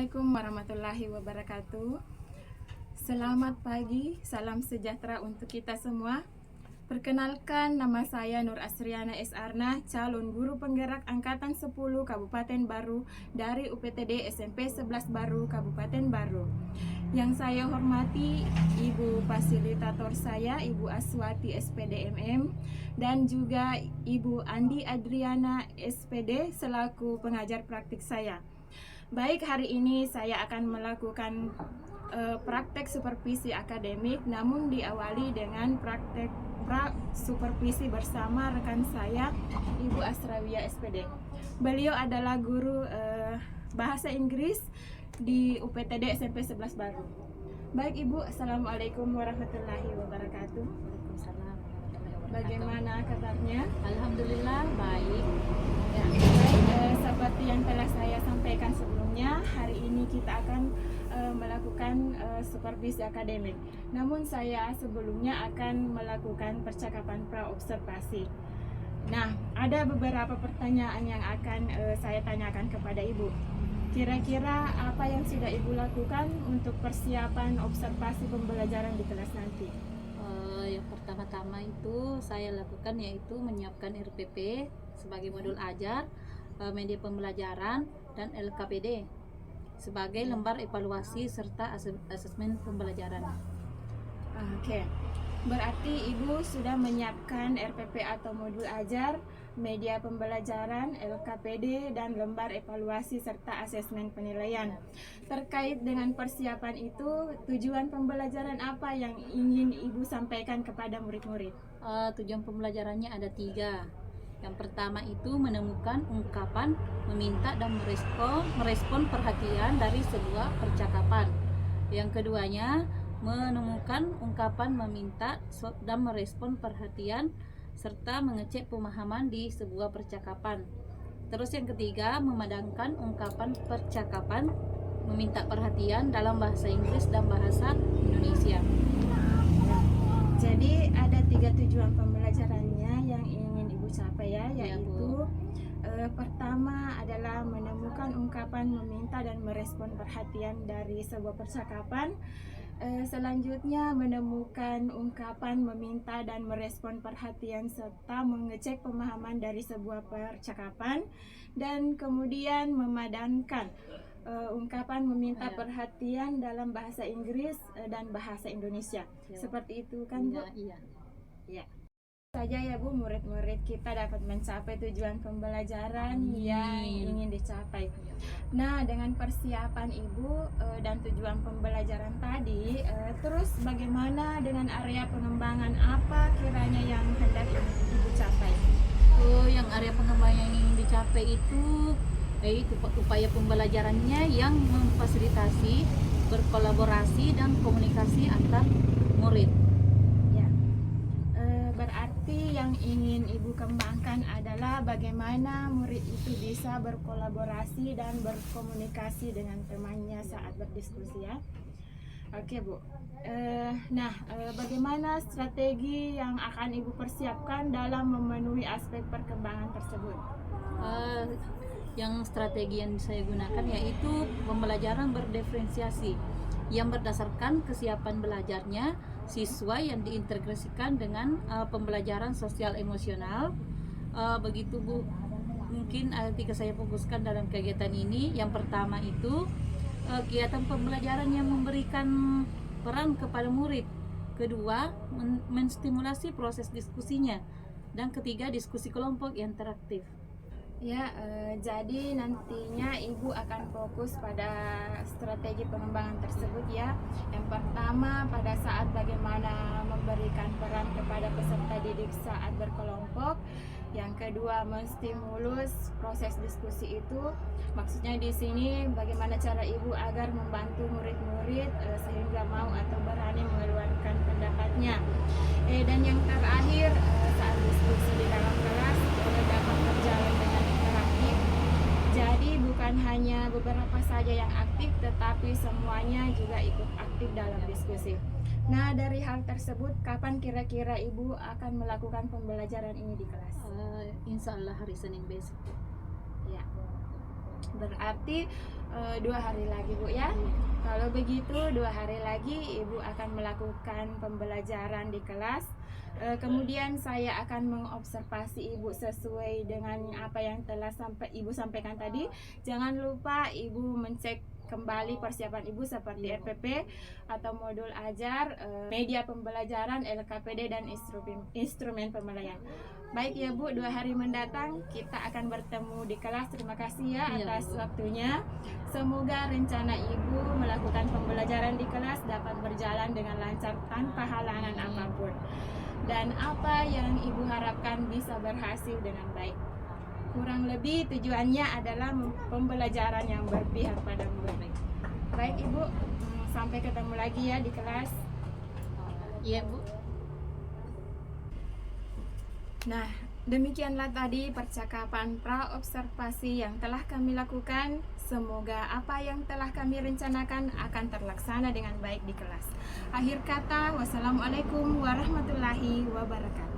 Assalamualaikum warahmatullahi wabarakatuh. Selamat pagi, salam sejahtera untuk kita semua. Perkenalkan, nama saya Nur Asriana S. Arna, calon guru penggerak Angkatan 10 Kabupaten Baru dari UPTD SMP 11 Baru, Kabupaten Baru. Yang saya hormati Ibu Fasilitator saya, Ibu Aswati SPD MM, dan juga Ibu Andi Adriana SPD selaku pengajar praktik saya. Baik, hari ini saya akan melakukan praktek supervisi akademik, namun diawali dengan praktek supervisi bersama rekan saya, Ibu Asrawiyah SPD. Beliau adalah guru bahasa Inggris di UPTD SMP 11 Baru. Baik Ibu, Assalamualaikum warahmatullahi wabarakatuh. Waalaikumsalam warahmatullahi wabarakatuh. Bagaimana kabarnya? Alhamdulillah baik. Ya, baik, seperti yang telah saya sampaikan sebelumnya, hari ini kita akan melakukan supervisi akademik. Namun saya sebelumnya akan melakukan percakapan pra-observasi. Nah, ada beberapa pertanyaan yang akan saya tanyakan kepada Ibu. Kira-kira apa yang sudah Ibu lakukan untuk persiapan observasi pembelajaran di kelas nanti? Yang pertama-tama itu saya lakukan yaitu menyiapkan RPP sebagai modul ajar, media pembelajaran, dan LKPD sebagai lembar evaluasi serta asesmen pembelajaran. Oke, berarti Ibu sudah menyiapkan RPP atau modul ajar, media pembelajaran, LKPD, dan lembar evaluasi serta asesmen penilaian. Terkait dengan persiapan itu, tujuan pembelajaran apa yang ingin Ibu sampaikan kepada murid-murid? Tujuan pembelajarannya ada 3. Yang pertama itu menemukan ungkapan, meminta dan merespon perhatian dari sebuah percakapan. Yang keduanya menemukan ungkapan, meminta dan merespon perhatian serta mengecek pemahaman di sebuah percakapan. Terus yang ketiga, memadamkan ungkapan percakapan, meminta perhatian dalam bahasa Inggris dan bahasa Indonesia. Jadi ada 3 tujuan pembelajarannya yang ingin Ibu capai ya, yaitu pertama adalah menemukan ungkapan, meminta dan merespon perhatian dari sebuah percakapan. Selanjutnya menemukan ungkapan, meminta dan merespon perhatian serta mengecek pemahaman dari sebuah percakapan, dan kemudian memadankan ungkapan, meminta perhatian dalam bahasa Inggris dan bahasa Indonesia. Seperti itu kan Bu? Iya. Ya. Saja ya Bu, murid-murid kita dapat mencapai tujuan pembelajaran yang ingin dicapai. Nah, dengan persiapan Ibu dan tujuan pembelajaran tadi, terus bagaimana dengan area pengembangan apa kiranya yang hendak Ibu capai? Yang area pengembangan yang ingin dicapai itu upaya pembelajarannya yang memfasilitasi berkolaborasi dan komunikasi antar murid. Berarti yang ingin Ibu kembangkan adalah bagaimana murid itu bisa berkolaborasi dan berkomunikasi dengan temannya saat berdiskusi ya. Oke Bu. Bagaimana strategi yang akan Ibu persiapkan dalam memenuhi aspek perkembangan tersebut? Yang strategi yang saya gunakan yaitu pembelajaran berdiferensiasi yang berdasarkan kesiapan belajarnya siswa yang diintegrasikan dengan pembelajaran sosial emosional. Begitu Bu, mungkin ketika saya fokuskan dalam kegiatan ini, yang pertama itu kegiatan pembelajaran yang memberikan peran kepada murid, kedua menstimulasi proses diskusinya, dan ketiga diskusi kelompok yang interaktif. Ya, jadi nantinya Ibu akan fokus pada strategi pengembangan tersebut ya. Yang pertama pada saat bagaimana memberikan peran kepada peserta didik saat berkelompok. Yang kedua menstimulus proses diskusi itu. Maksudnya di sini bagaimana cara Ibu agar membantu murid-murid sehingga mau atau berani mengeluarkan pendapatnya. Dan yang terakhir saat diskusi di dalam kelas dapat berjalan dengan interaktif. Jadi bukan hanya beberapa saja yang aktif, tetapi semuanya juga ikut aktif dalam diskusi. Nah, dari hal tersebut, kapan kira-kira Ibu akan melakukan pembelajaran ini di kelas? Insya Allah hari Senin besok. Ya. Berarti 2 hari lagi Bu ya. Kalau begitu 2 hari lagi Ibu akan melakukan pembelajaran di kelas. Kemudian saya akan mengobservasi Ibu sesuai dengan apa yang telah Ibu sampaikan tadi. Jangan lupa Ibu mencek kembali persiapan Ibu seperti RPP atau modul ajar, media pembelajaran, LKPD dan instrumen pembelajaran. Baik ya Bu, 2 hari mendatang kita akan bertemu di kelas. Terima kasih ya atas waktunya. Semoga rencana Ibu melakukan pembelajaran di kelas dapat berjalan dengan lancar tanpa halangan apapun. Dan apa yang Ibu harapkan bisa berhasil dengan baik. Kurang lebih tujuannya adalah pembelajaran yang berpihak pada murid. Baik Ibu, sampai ketemu lagi ya di kelas. Iya Bu. Nah, demikianlah tadi percakapan pra-observasi yang telah kami lakukan. Semoga apa yang telah kami rencanakan akan terlaksana dengan baik di kelas. Akhir kata, wassalamualaikum warahmatullahi wabarakatuh.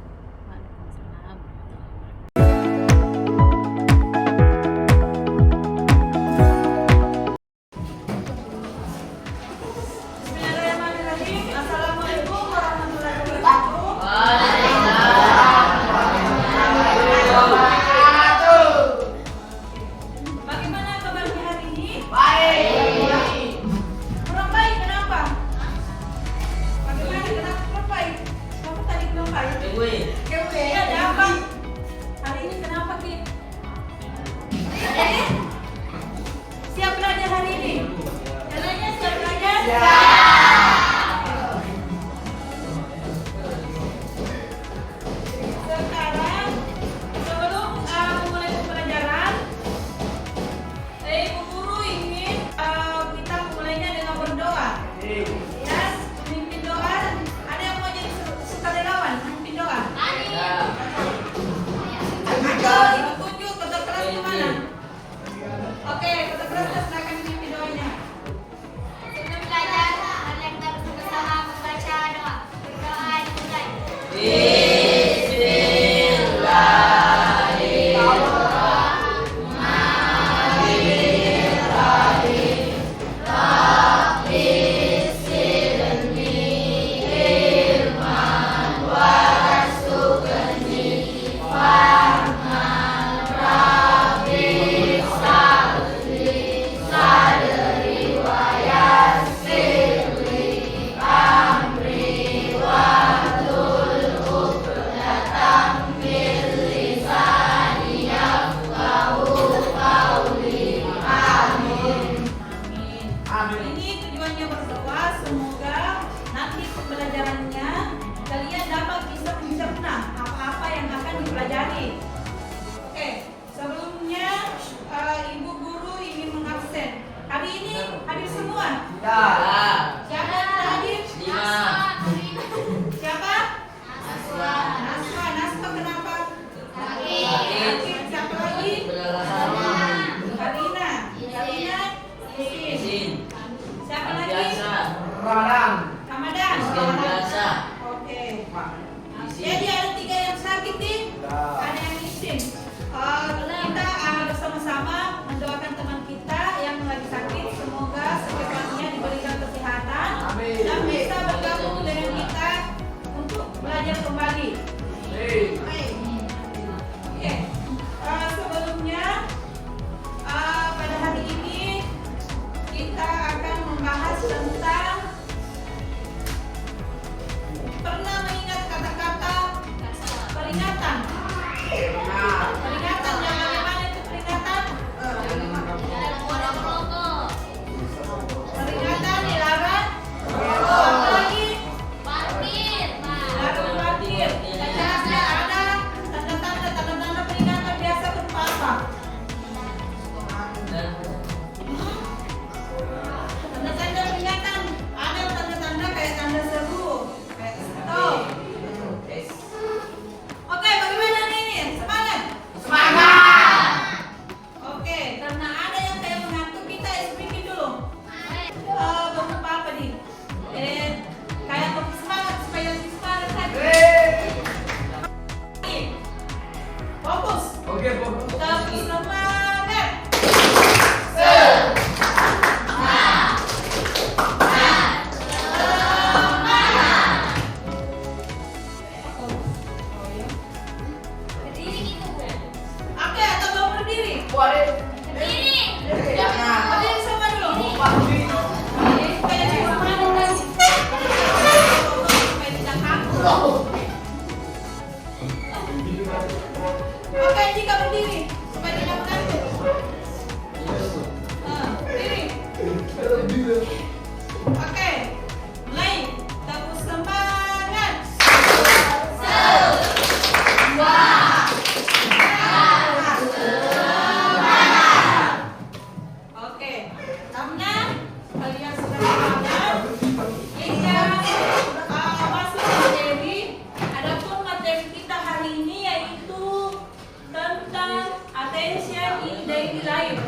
Jadi ada 3 yang sakit nih, ada yang izin. Kita bersama-sama mendoakan teman kita yang lagi sakit, semoga secepatnya diberikan kesehatan dan bisa bergabung dengan kita untuk belajar kembali. Oke. Sebelumnya pada hari ini kita akan membahas tentang pernah mengingat kata-kata peringatan. Peringatan yang bagaimana itu peringatan? Peringatan dilarang merokok. Apa lagi? Larang parkir. Ada tanda-tanda peringatan biasa berupa apa? Tanda-tanda peringatan ada tanda-tanda kayak tanda seru, kayak stop. Oke, bagaimana nih ini? Semangat? Semangat. Oke, karena ada yang kayak mengantuk kita speaking dulu. Berupa apa nih? Kayak lebih semangat supaya lebih semangat lagi. Fokus. Oke, fokus. Lebih semangat. Berdiri sama dulu. Supaya semangat. Supaya tidak kaku. Oke, jika berdiri supaya tidak mengantuk. Berdiri. Oke, mulai. Tepuk semangat. Oke, namanya kalian sudah semangat. Jika masuk materi, adapun materi kita hari ini yaitu tentang attention in daily life.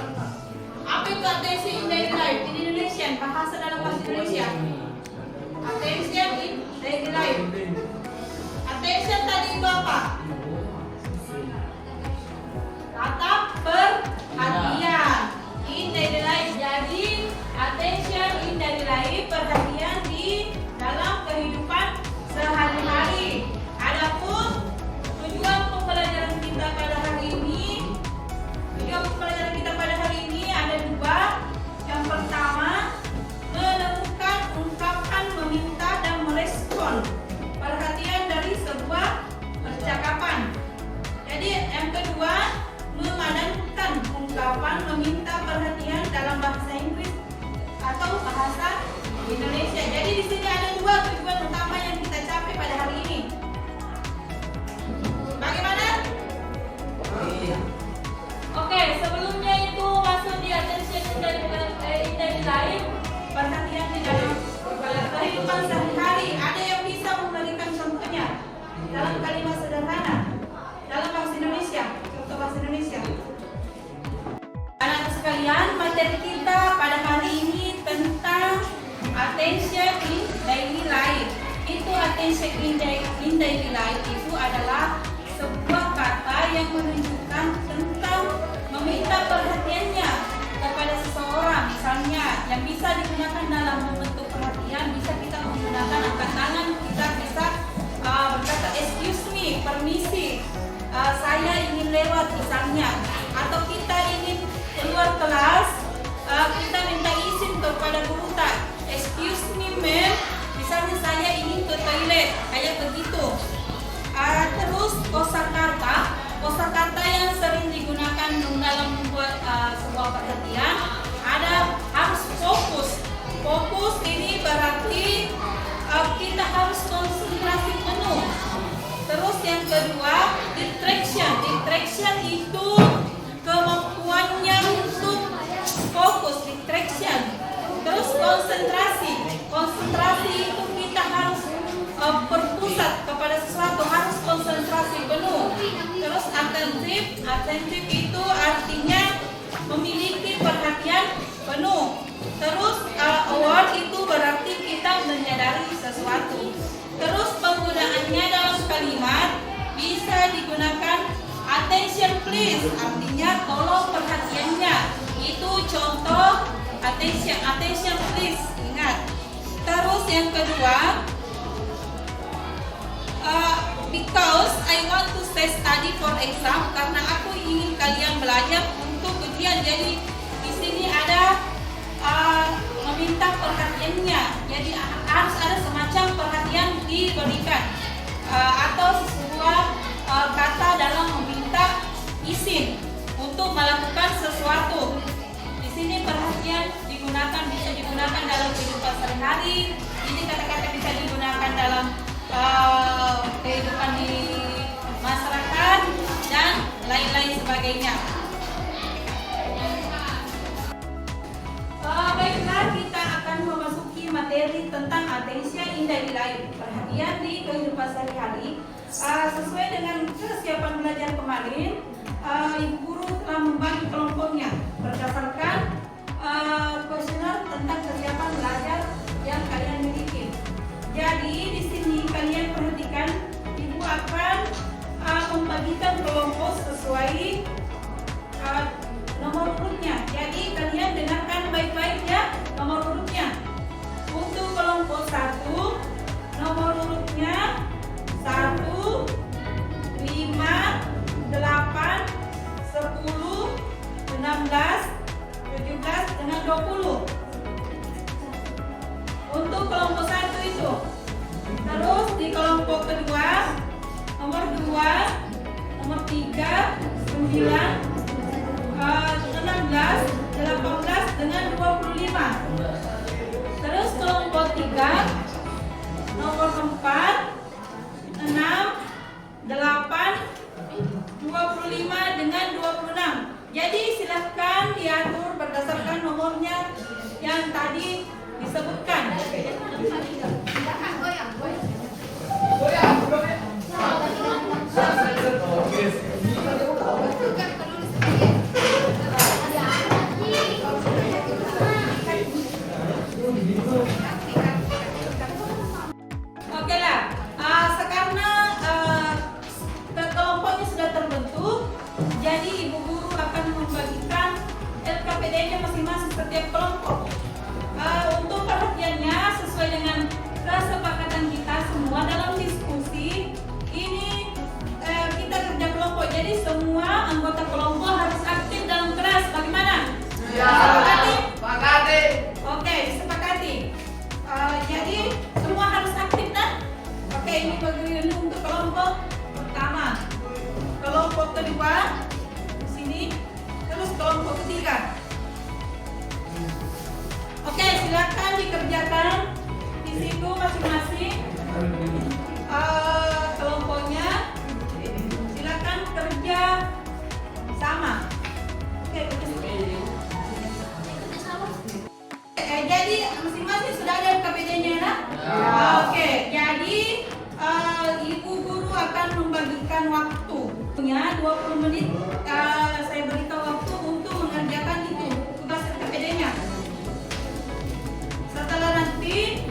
Apa itu attention in daily life? In Indonesian, bahasa dalam bahasa Indonesia. Attention in daily life. Attention tadi itu apa? Tatap perhatian in daily life. Jadi attention in daily life, perhatian di dalam kehidupan sehari-hari. Adapun tujuan pembelajaran kita pada hari ini, ada dua. Yang pertama, menemukan ungkapan meminta dan merespon perhatian dari sebuah percakapan. Jadi yang kedua, memadankan ungkapan meminta perhatian dalam bahasa Inggris atau bahasa Indonesia. Jadi di sini ada dua tujuan utama yang kita capai pada hari ini. Bagaimana? Oke, sebelumnya itu masuk di attention in daily life, perhatian di dalam kehidupan sehari-hari. Ada yang bisa memberikan contohnya dalam kalimat sederhana dalam bahasa Indonesia, contoh bahasa Indonesia. Anak-anak sekalian, materi kita pada hari ini tentang attention in daily life. Itu attention in daily life itu adalah sebuah kata yang menunjukkan tentang meminta perhatiannya kepada seseorang. Misalnya yang bisa digunakan dalam membentuk perhatian, bisa kita menggunakan angkat tangan, kita bisa berkata excuse me, permisi, saya ingin lewat misalnya, atau kita ingin keluar kelas, kita minta izin kepada guru tak, excuse me ma'am, misalnya saya ingin ke toilet, kayak begitu. Terus kosakata yang sering digunakan dalam membuat sebuah perhatian ada harus fokus. Fokus ini berarti kita harus konsentrasi penuh. Terus yang kedua, distraction itu kemampuannya untuk fokus, distraction. Terus konsentrasi itu kita harus berpusat kepada sesuatu, harus konsentrasi penuh. Terus attentive itu artinya memiliki perhatian penuh. Terus aware itu berarti kita menyadari sesuatu. Terus penggunaannya dalam kalimat bisa digunakan attention please, artinya tolong perhatiannya. Itu contoh attention please, ingat. Terus yang kedua, because I want to study for exam, karena aku ingin kalian belajar untuk ujian. Jadi di sini ada meminta perhatiannya. Jadi harus ada semacam perhatian diberikan atau sebuah kata dalam meminta izin untuk melakukan sesuatu. Di sini perhatian bisa digunakan dalam kehidupan sehari-hari. Ini kata-kata bisa digunakan dalam kehidupan di masyarakat dan lain-lain sebagainya. Baiklah, kita akan memasuki materi tentang attention in daily life, perhatian di kehidupan sehari-hari. Sesuai dengan kesiapan belajar kemarin, Ibu Guru telah membagi kelompoknya berdasarkan kuesioner tentang kesiapan belajar yang kalian miliki. Jadi di sini kalian perhatikan, Ibu akan membagikan kelompok sesuai nomor urutnya. Jadi kalian dengarkan baik-baik ya nomor urutnya. Untuk kelompok 1, nomor urutnya 1, 5, 8, 10, 16, 18 dengan 25. Terus kelompok 3 nomor 4, 6, 8, 25 dengan 26. Jadi silahkan diatur berdasarkan nomornya yang tadi disebutkan. Oke lah, sekarang kelompoknya sudah terbentuk, jadi ibu guru akan membagikan LKPD-nya masing-masing setiap kelompok. Untuk perhatiannya sesuai dengan kesepakatan kita semua dalam diskusi ini, kita kerja kelompok, jadi semua anggota kelompok harus aktif dalam kelas. Bagaimana? Sepakati? Oke, disepakati. Jadi semua harus aktif dan oke, ini bagian untuk kelompok pertama, kelompok kedua di sini, terus kelompok ketiga. Oke, silakan dikerjakan di situ masing-masing kelompoknya. Silakan kerja sama. Oke, jadi masing-masing sudah ada KPD-nya ya? Oke, jadi ibu guru akan membagikan waktunya 20 menit. Saya berikan waktu untuk mengerjakan itu tugas KPD-nya. Setelah nanti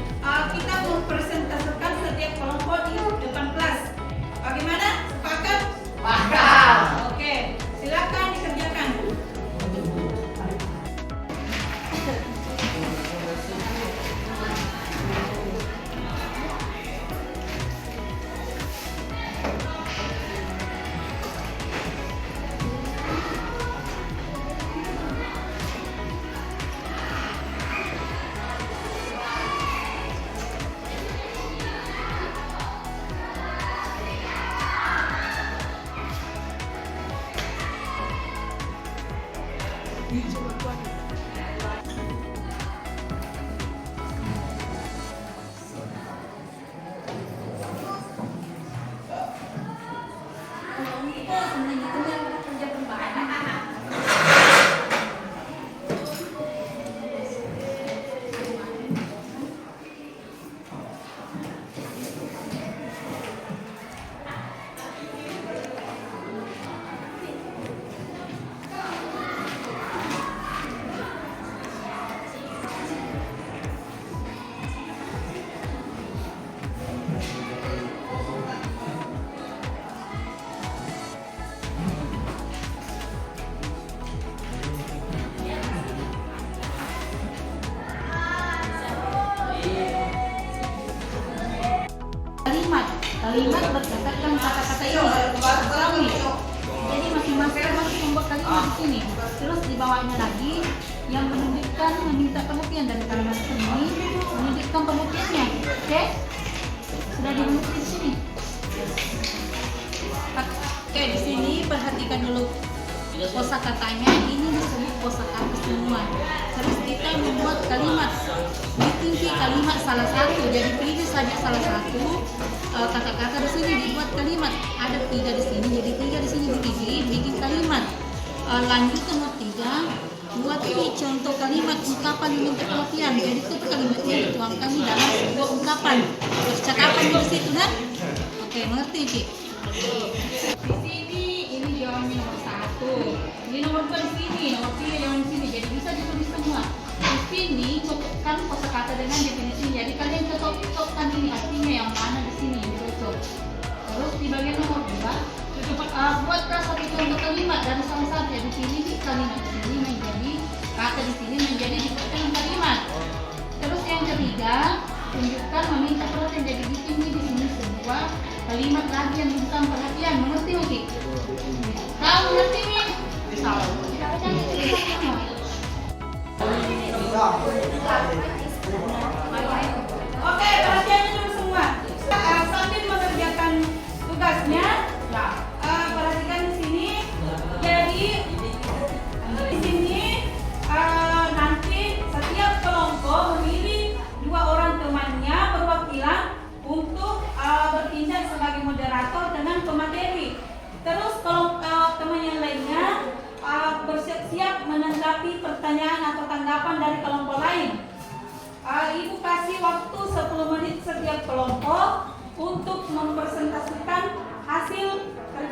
kita mempresentasikan setiap kelompok di depan kelas. Bagaimana? Sepakat? Sepakat. Oke, silakan dikerjakan. Kalimat berdasarkan kata-kata ini. Jadi masing-masing harus membuat kalimat di sini. Terus di bawahnya lagi yang menunjukkan meminta perhatian dari kalimat ini, menunjukkan perhatiannya. Oke? Sudah dirumus di sini. Oke, di sini perhatikan dulu kosakatanya. Ini disebut kosakata semua. Terus kita membuat kalimat. Dikunci kalimat salah satu. Jadi pilih saja salah satu kata-kata di sini dibuat kalimat. Ada 3 di sini, jadi 3 di sini dipilih, bikin kalimat. Lanjut nomor 3, buat ini contoh kalimat ungkapan meminta perhatian. Jadi itu kalimatnya dituangkan di dalam sebuah ungkapan. Percakapan di situ, nah? Oke, mengerti, Cik? Di sini ini jawabannya nomor 1. Ini nomor 2 di sini, nomor 3 jawaban di sini. Jadi bisa ditulis semua. Di sini cocokkan kosakata dengan definisi. Jadi kalian cocokkan ini artinya yang mana di sini yang cocok. Terus di bagian nomor 2, buatlah satu contoh kalimat dari salah satu. Jadi pilih kalimat di sini menjadi kata di sini menjadi dibuatkan kalimat. Terus yang ketiga, tunjukkan meminta perhatian. Jadi bikin di sini sebuah kalimat lagi yang minta perhatian. Mengerti Uti? Tahu mengerti Min? Tahu. Oke, perhatiannya dulu semua. Sambil mengerjakan tugasnya, perhatikan di sini. Jadi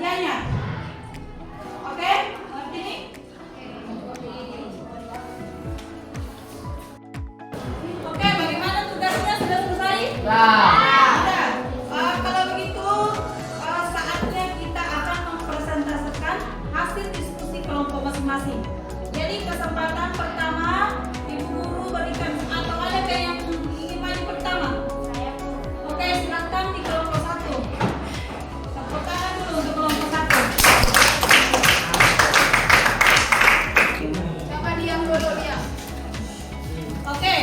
kerjanya. Oke, ngerti nih? Oke, bagaimana tugasnya sudah selesai? Sudah. Kalau begitu, saatnya kita akan mempresentasikan hasil diskusi kelompok masing-masing. Jadi kesempatan pertama, Ibu Guru berikan atau ada kayak yang ingin maju pertama? Oke, silakan di kelompok 1. Tepuk tangan dulu untuk kelompok 1. Siapa diam dulu dia? Oke,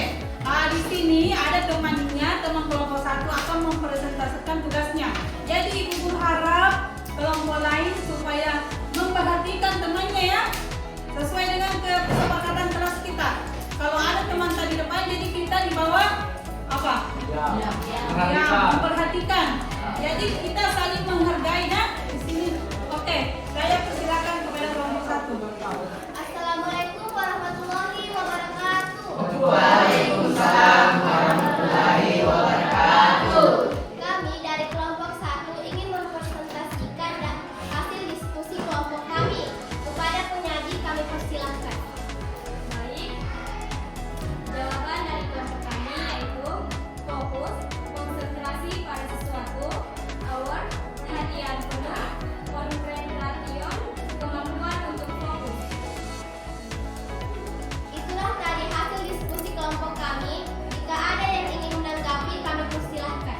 di sini ada temannya, teman kelompok 1 akan mempresentasikan tugasnya. Jadi Ibu Guru harap kelompok lain supaya memperhatikan temannya ya, sesuai dengan kesepakatan kelas kita. Kalau ada teman tadi depan, jadi kita di bawah apa? Ya, memperhatikan. Jadi kita saling menghargai ya di sini. Oke, saya persilakan kepada kelompok 1. Assalamualaikum warahmatullahi wabarakatuh. Waalaikumsalam warahmatullahi wabarakatuh. Kami dari kelompok 1 ingin mempresentasikan hasil diskusi kelompok kami. Kepada penyaji kami persilahkan. Baik. Jawaban dari kelompok kami yaitu fokus, konsentrasi pada sesuatu, aware, perhatian penuh, concentration, kemampuan untuk fokus. Itulah tadi hasil diskusi kelompok kami. Jika ada yang ingin menanggapi, kami persilahkan.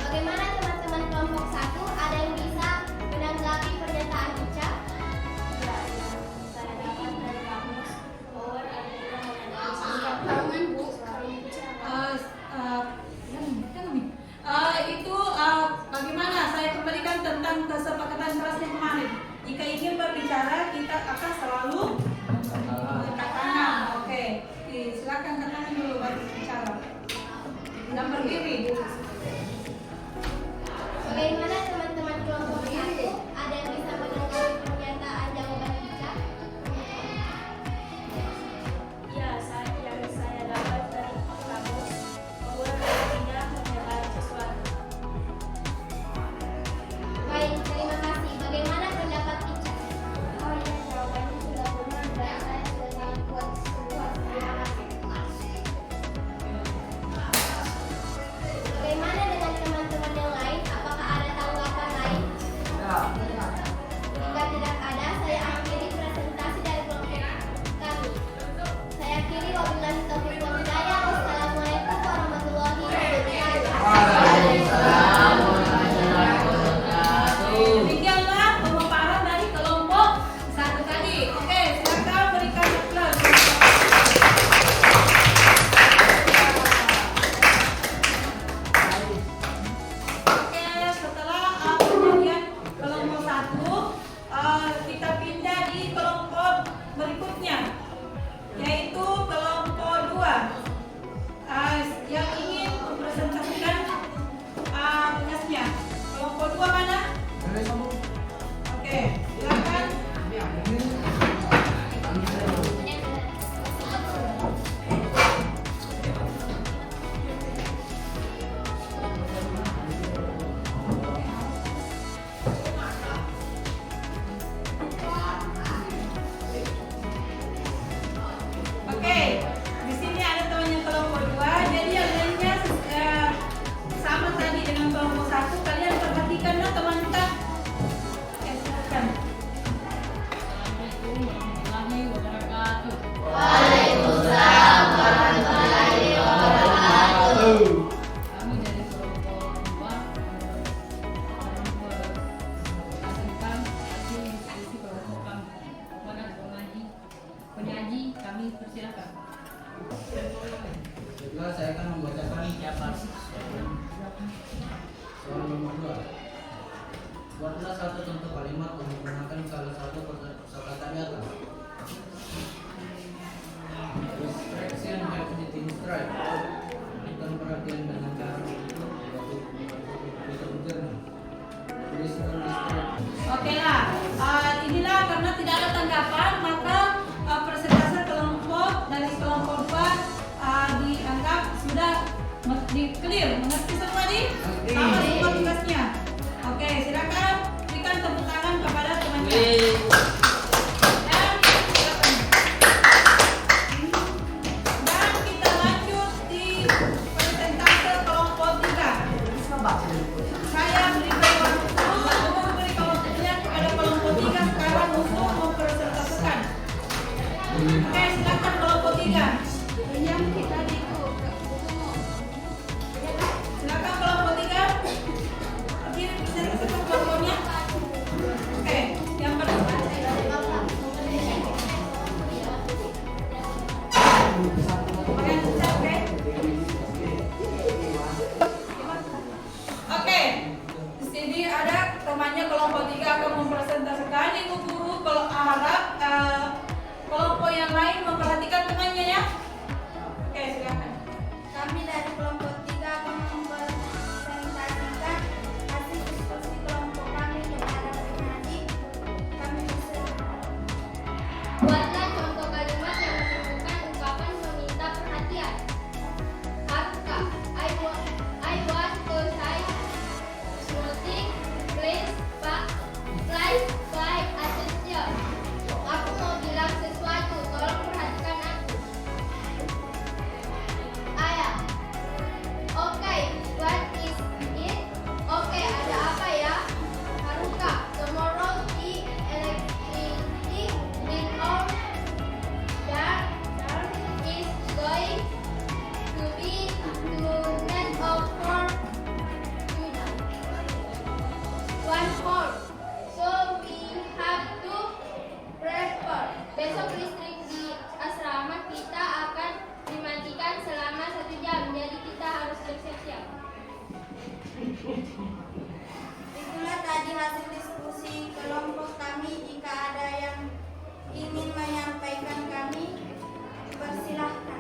Bagaimana teman-teman kelompok 1? Ada yang bisa menanggapi pernyataan Ica? Saya dapat dari kamus. Tangan Bu. Itu bagaimana saya kembalikan tentang kesepakatan kelas yang kemarin. Jika ingin berbicara, kita akan selalu angkat tangan. Oke, silakan angkat tangan dulu baru bicara. Dan berdiri. Bagaimana teman-teman kelompok 1? Ada yang bisa menanggapi pernyataan jawaban Ica? Ya, yang saya dapat dari kamus bahwa tidak menyebar sesuatu. Baik, terima kasih. Bagaimana pendapat Ica? Oh ya, jawabannya sudah benar dan saya sudah sangat kuat sebuah terima kasih. Bagaimana dengan teman-teman yang lain? Apakah ada tanggapan lain? Jika tidak ada, saya akhiri presentasi dari kelompok kami. Saya akhiri wabillahi taufiq wal hidayah. Wassalamualaikum warahmatullahi wabarakatuh. Demikianlah pemaparan dari kelompok 1 tadi. Oke, silakan berikan applause. Oke, setelah kemudian kelompok 1, kita pindah di kelompok berikutnya, yaitu kelompok 2 yang ingin mempresentasikan tugasnya. Kelompok 2 mana? Oke, silakan. Oke, di sini ada temannya kelompok 2. Jadi yang lainnya sama tadi dengan kelompok 1. Kalian perhatikanlah teman kita. Oke, silakan. Waalaikumsalam warahmatullahi wabarakatuh. Kami dari kelompok 2 menghasilkan hasil diskusi kelompok kami. Kepada penyaji kami persilakan. Baiklah, saya akan membacakan soal nomor 2. Buatlah satu contoh kalimat yang menggunakan salah satu kosakata di atas. Distraction have been strike. Berikan perhatian dengan cara untuk Clear? Mengerti semua nih? Sama semua tugasnya. Oke, silakan berikan tepuk tangan kepada temannya. Dan kita lanjut di persentase kelompok 3. Saya berikan waktunya kepada kelompok 3 sekarang untuk mempresentasikan. Oke, silakan kelompok 3. Silakan kelompok 3. Berdiri presentasikan kelompoknya. Oke, yang pertama. Oke, di sini ada temannya kelompok 3 akan mempresentasikan. Ibu guru kalau harap kelompok yang lain memperhatikan temannya ya. Oke, silakan. Kami dari kelompok 3 akan mempresentasikan hasil diskusi kelompok kami kepada adik-adik. Kami buatlah contoh kalimat yang menunjukkan ungkapan meminta perhatian. Haruka, I want to say something. Please pay attention. Aku mau bilang sesuatu, tolong perhatikan aku. Ayah. Okay, what is it? Oke, ada apa ya? Haruka, tomorrow the electricity in our yard is going to be turned off for 1 hour. So we have to prepare. Besok listrik di asrama kita akan dimatikan selama 1 jam. Jadi kita harus bersiap-siap. Itulah tadi hasil diskusi kelompok kami. Jika ada yang ingin menyampaikan kami, persilahkan.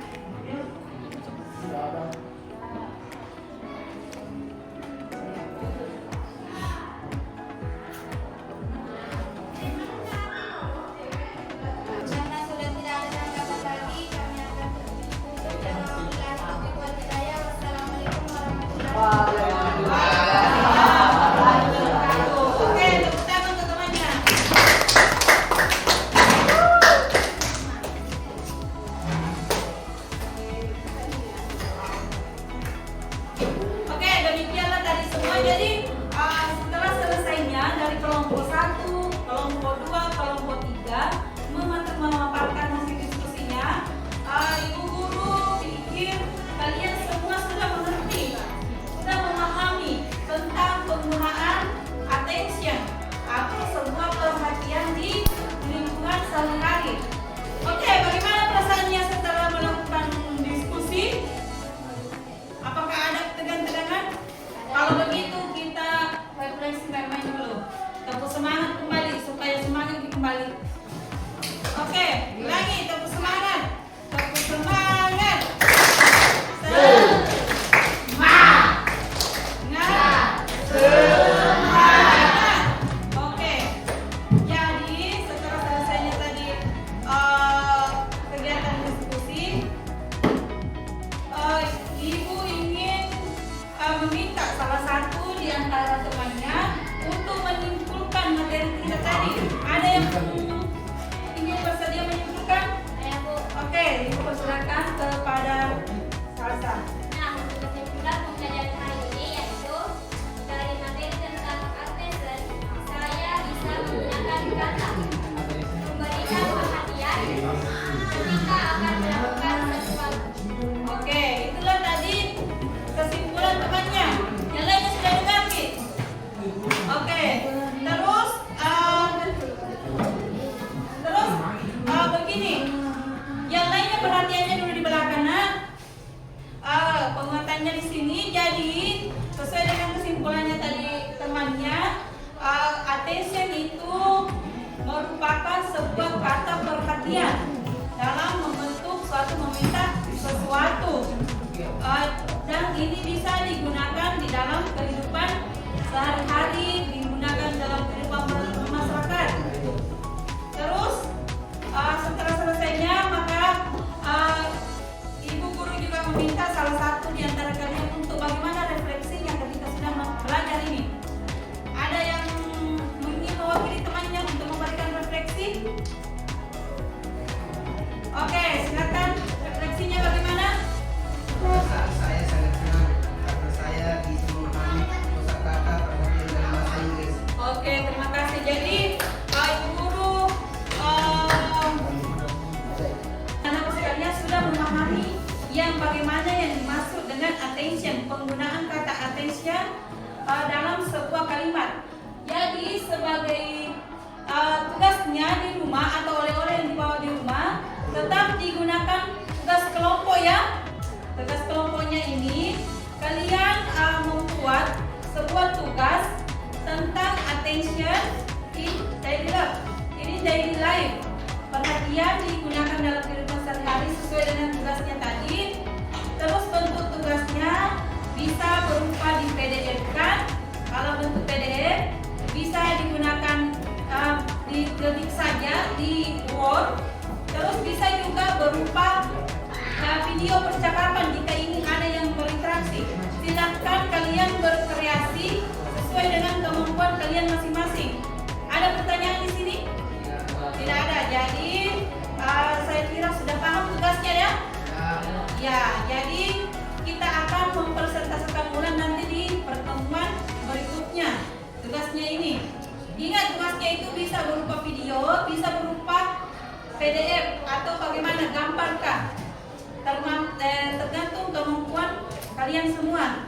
Karena sudah tidak ada tanggapan lagi, kami akan berdiskusi dengan wabillahi taufiq wal hidayah. Wassalamualaikum warahmatullahi wabarakatuh. Oke, tepuk tangan untuk temannya. Oke, demikianlah tadi semua. Jadi setelah selesainya dari kelompok 1, kelompok 2, kelompok 3 memaparkan hasil diskusinya, ibu guru pikir kalian semua sudah mengerti, sudah memahami tentang penggunaan attention atau sebuah perhatian di lingkungan sehari-hari. Oke, bagaimana perasaannya setelah melakukan diskusi? Apakah ada tegang-tegangan? Kalau begitu kita refleksi main-main dulu. Tepuk semangat kembali supaya semangat kembali. Oke, ulangi tepuk semangat. Tepuk semangat. Semangat. Oke. Jadi setelah selesainya tadi kegiatan diskusi, ibu ingin meminta salah satu di antara temannya untuk menyimpulkan materi kita tadi. Ada yang ingin bersedia menyimpulkan? Oke, ibu persilakan kepada Salsa. Nah, untuk kesimpulan pembelajaran hari ini yaitu dari materi tentang attention, saya bisa menggunakan kata memberikan perhatian ketika akan melakukan sesuatu. Oke, itulah tadi kesimpulan temannya. Yang lainnya sudah dimengerti? Oke, terus begini. Yang lainnya perhatiannya dulu di belakang. Penguatannya di sini. Jadi sesuai dengan kesimpulannya tadi temannya, attention itu merupakan sebuah kata perhatian dalam membentuk suatu meminta sesuatu. Dan ini bisa digunakan di dalam kehidupan sehari-hari, digunakan dalam kehidupan masyarakat. Terus setelah selesainya maka ibu guru juga meminta salah satu di antara kalian untuk bagaimana yang bagaimana yang dimaksud dengan attention, penggunaan kata attention dalam sebuah kalimat. Jadi sebagai tugasnya di rumah atau oleh-oleh yang dibawa di rumah tetap digunakan tugas kelompok ya. Tugas kelompoknya ini kalian membuat sebuah tugas tentang attention in daily life. Ini daily life. Perhatian digunakan dalam kehidupan sehari-hari sesuai dengan tugasnya tadi. Terus bentuk tugasnya bisa berupa di PDF kan. Kalau bentuk PDF bisa digunakan diketik saja di Word. Terus bisa juga berupa video percakapan jika ini ada yang berinteraksi. Silakan kalian berkreasi sesuai dengan kemampuan kalian masing-masing. Ada pertanyaan di sini? Tidak ada. Jadi saya kira sudah paham tugasnya ya. Ya, jadi kita akan mempresentasikan ulang nanti di pertemuan berikutnya. Tugasnya ini. Ingat tugasnya itu bisa berupa video, bisa berupa PDF atau bagaimana gambarkah. Tergantung kemampuan kalian semua.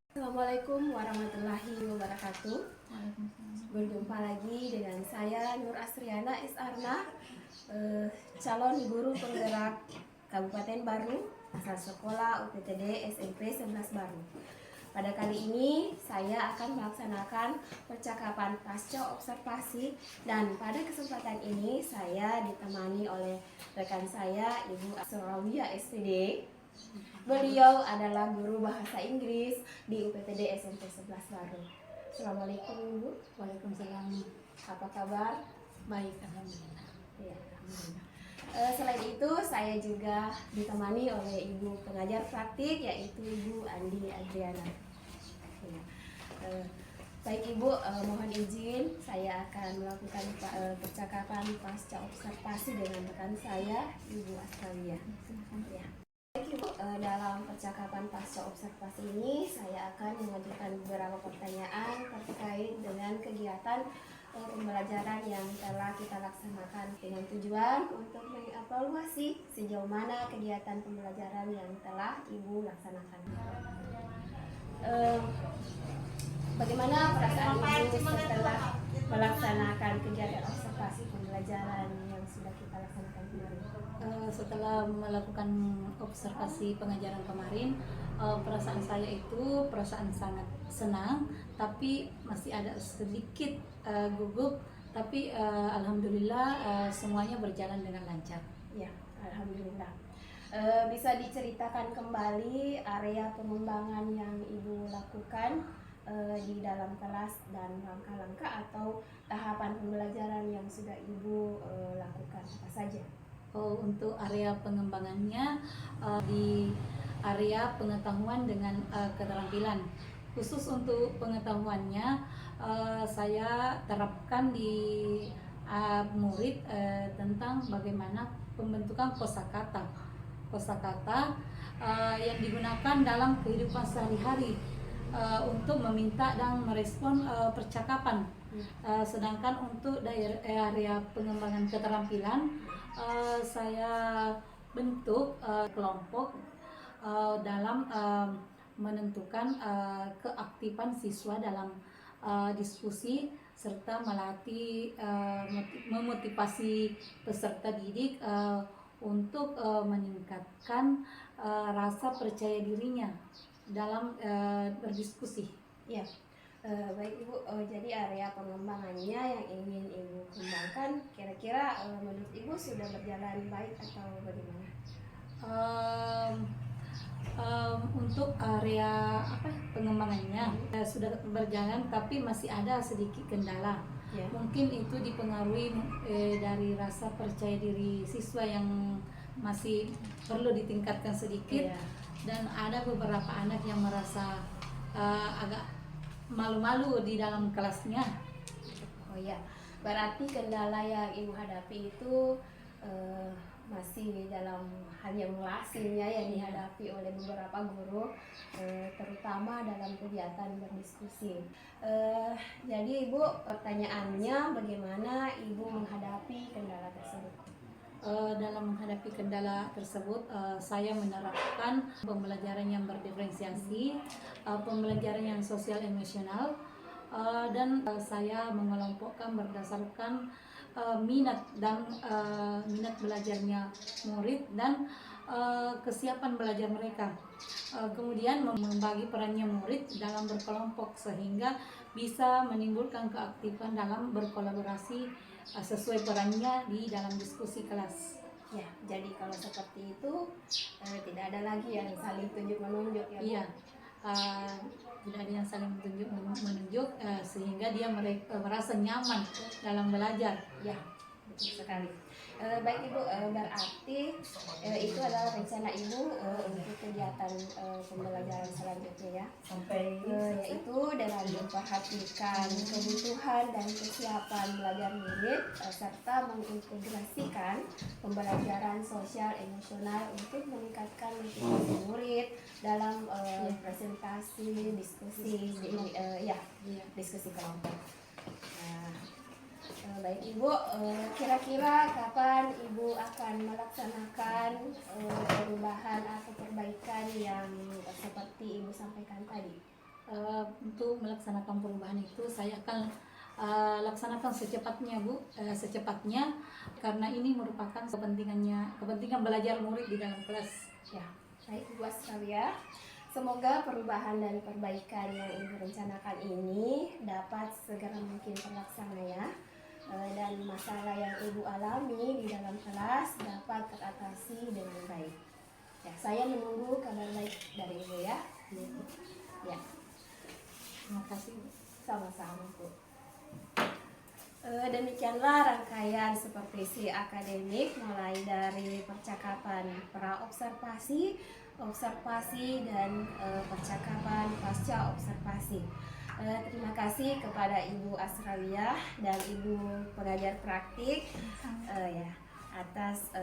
Assalamualaikum warahmatullahi wabarakatuh. Berjumpa lagi dengan saya Nur Asriana S. Arna, calon guru penggerak Kabupaten Baru, asal sekolah UPTD SMP 11 Baru. Pada kali ini saya akan melaksanakan percakapan pasca observasi, dan pada kesempatan ini saya ditemani oleh rekan saya Ibu Asrawiyah SPD. Beliau adalah guru bahasa Inggris di UPTD SMP 11 Baru. Assalamualaikum Ibu. Waalaikumsalam. Apa kabar? Baik, alhamdulillah. Ya, alhamdulillah. Selain itu saya juga ditemani oleh ibu pengajar praktik yaitu Ibu Andi Adriana. Ya. Baik Ibu, mohon izin saya akan melakukan percakapan pasca observasi dengan rekan saya Ibu Asrawiyah. Ya. Baik Ibu, dalam percakapan pasca observasi ini saya akan mengajukan beberapa pertanyaan terkait dengan kegiatan pembelajaran yang telah kita laksanakan dengan tujuan untuk mengevaluasi sejauh mana kegiatan pembelajaran yang telah Ibu laksanakan. Bagaimana perasaan Ibu setelah melaksanakan kegiatan observasi pembelajaran yang sudah kita laksanakan kemarin? Setelah melakukan observasi pengajaran kemarin, perasaan saya itu perasaan sangat senang, tapi masih ada sedikit gugup, tapi alhamdulillah semuanya berjalan dengan lancar. Ya, alhamdulillah. Bisa diceritakan kembali area pengembangan yang Ibu lakukan di dalam kelas dan langkah-langkah atau tahapan pembelajaran yang sudah Ibu lakukan apa saja? Untuk area pengembangannya di area pengetahuan dengan keterampilan. Khusus untuk pengetahuannya saya terapkan di murid tentang bagaimana pembentukan kosakata yang digunakan dalam kehidupan sehari-hari untuk meminta dan merespon percakapan. Sedangkan untuk area pengembangan keterampilan saya bentuk kelompok dalam menentukan keaktifan siswa dalam diskusi serta melatih memotivasi peserta didik untuk meningkatkan rasa percaya dirinya dalam berdiskusi. Ya, baik Ibu. Jadi area pengembangannya yang ingin Ibu kembangkan, kira-kira menurut Ibu sudah berjalan baik atau bagaimana? Untuk area pengembangannya sudah berjalan, tapi masih ada sedikit kendala. Ya. Mungkin itu dipengaruhi dari rasa percaya diri siswa yang masih perlu ditingkatkan sedikit. Ya. Dan ada beberapa anak yang merasa agak malu-malu di dalam kelasnya. Oh ya, berarti kendala yang Ibu hadapi itu masih dalam hal yang asingnya yang dihadapi oleh beberapa guru, terutama dalam kegiatan berdiskusi. Jadi Ibu, pertanyaannya bagaimana Ibu menghadapi kendala tersebut? Dalam menghadapi kendala tersebut, saya menerapkan pembelajaran yang berdiferensiasi, pembelajaran yang sosial emosional, dan saya mengelompokkan berdasarkan minat dan minat belajarnya murid dan kesiapan belajar mereka. Kemudian membagi perannya murid dalam berkelompok sehingga bisa menimbulkan keaktifan dalam berkolaborasi sesuai perannya di dalam diskusi kelas. Ya, jadi kalau seperti itu tidak ada lagi yang saling tunjuk-menunjuk ya Bu? Iya, tidak ada yang saling menunjuk sehingga dia merasa nyaman dalam belajar. Ya, betul sekali. Baik Ibu, berarti itu adalah rencana Ibu untuk kegiatan pembelajaran selanjutnya ya. Yaitu dengan memperhatikan kebutuhan dan kesiapan belajar murid serta mengintegrasikan pembelajaran sosial emosional untuk meningkatkan motivasi murid dalam presentasi, diskusi, diskusi kelompok. Baik Ibu, kira-kira kapan Ibu akan melaksanakan perubahan atau perbaikan yang seperti Ibu sampaikan tadi? Untuk melaksanakan perubahan itu saya akan laksanakan secepatnya Bu, secepatnya karena ini merupakan kepentingan belajar murid di dalam kelas. Ya, baik Ibu Asralia. Semoga perubahan dan perbaikan yang Ibu rencanakan ini dapat segera mungkin terlaksana ya. Dan masalah yang Ibu alami di dalam kelas dapat teratasi dengan baik. Ya, saya menunggu kabar baik dari Ibu ya. Ya. Terima kasih Bu. Sama-sama Bu. Demikianlah rangkaian supervisi akademik mulai dari percakapan pra-observasi, observasi dan percakapan pasca observasi. Terima kasih kepada Ibu Asralia dan Ibu pengajar praktik atas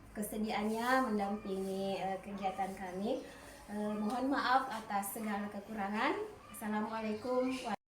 kesediaannya mendampingi kegiatan kami. Mohon maaf atas segala kekurangan. Assalamualaikum warahmatullahi wabarakatuh.